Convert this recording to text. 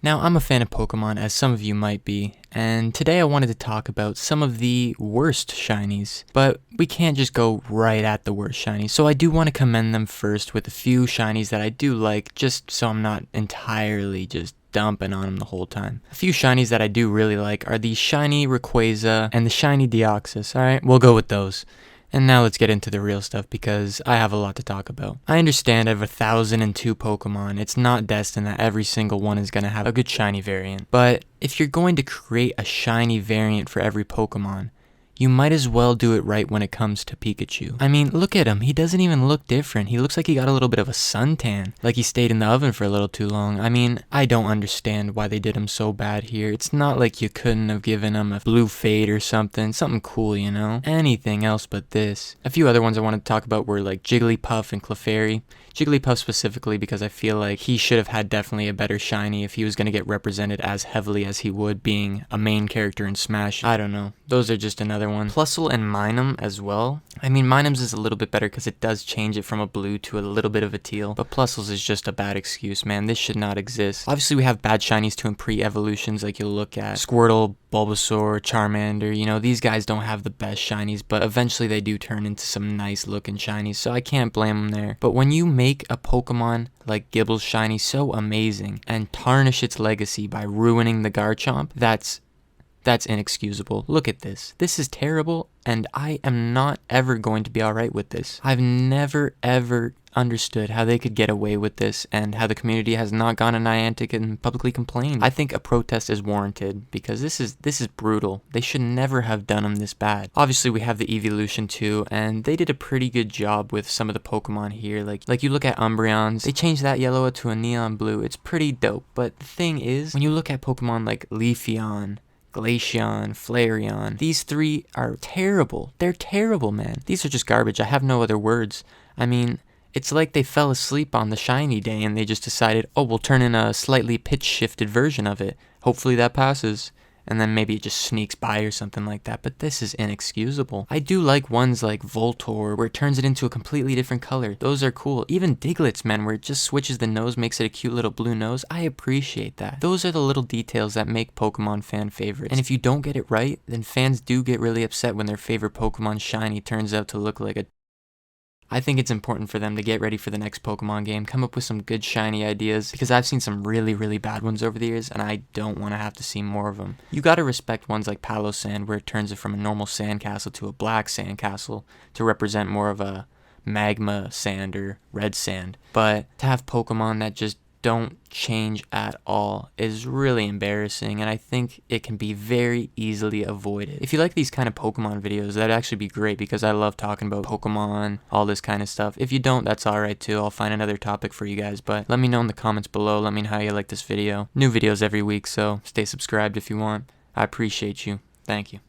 Now, I'm a fan of Pokemon, as some of you might be, and today I wanted to talk about some of the worst shinies. But we can't just go right at the worst shinies, so I do want to commend them first with a few shinies that I do like, just so I'm not entirely just dumping on them the whole time. A few shinies that I do really like are the shiny Rayquaza and the shiny Deoxys. Alright, we'll go with those. And now let's get into the real stuff because I have a lot to talk about. I understand out of 1,002 Pokemon, it's not destined that every single one is going to have a good shiny variant. But if you're going to create a shiny variant for every Pokemon, you might as well do it right when it comes to Pikachu. I mean, look at him. He doesn't even look different. He looks like he got a little bit of a suntan. Like he stayed in the oven for a little too long. I mean, I don't understand why they did him so bad here. It's not like you couldn't have given him a blue fade or something. Something cool, you know? Anything else but this. A few other ones I wanted to talk about were like Jigglypuff and Clefairy. Jigglypuff specifically because I feel like he should have had definitely a better shiny if he was going to get represented as heavily as he would being a main character in Smash. I don't know. Those are just another one. Plusle and Minun as well. I mean, Minun's is a little bit better because it does change it from a blue to a little bit of a teal. But Plusle's is just a bad excuse, man. This should not exist. Obviously, we have bad shinies too in pre-evolutions, like you'll look at Squirtle, Bulbasaur, Charmander. You know, these guys don't have the best shinies, but eventually they do turn into some nice looking shinies, so I can't blame them there. But when you make a Pokemon like Gibble's shiny so amazing and tarnish its legacy by ruining the Garchomp, that's inexcusable. Look at this. This is terrible, and I am not ever going to be alright with this. I've never ever understood how they could get away with this and how the community has not gone to Niantic and publicly complained. I think a protest is warranted because this is brutal. They should never have done them this bad. Obviously, we have the evolution too, and they did a pretty good job with some of the Pokemon here. Like you look at Umbreons, they changed that yellow to a neon blue. It's pretty dope. But the thing is, when you look at Pokemon like Leafeon, Glaceon, Flareon, these three are terrible. They're terrible, man. These are just garbage. I have no other words. I mean, it's like they fell asleep on the shiny day and they just decided, oh, we'll turn in a slightly pitch-shifted version of it. Hopefully that passes. And then maybe it just sneaks by or something like that. But this is inexcusable. I do like ones like Voltorb, where it turns it into a completely different color. Those are cool. Even Diglett's, man, where it just switches the nose, makes it a cute little blue nose. I appreciate that. Those are the little details that make Pokemon fan favorites. And if you don't get it right, then fans do get really upset when their favorite Pokemon shiny turns out to look like a... I think it's important for them to get ready for the next Pokemon game, come up with some good shiny ideas, because I've seen some really, really bad ones over the years, and I don't want to have to see more of them. You gotta respect ones like Palossand, where it turns it from a normal sandcastle to a black sandcastle to represent more of a magma sand or red sand. But to have Pokemon that just don't change at all is really embarrassing, and I think it can be very easily avoided. If you like these kind of Pokemon videos, that'd actually be great because I love talking about Pokemon, all this kind of stuff. If you don't, that's alright too. I'll find another topic for you guys, but let me know in the comments below. Let me know how you like this video. New videos every week, so stay subscribed if you want. I appreciate you. Thank you.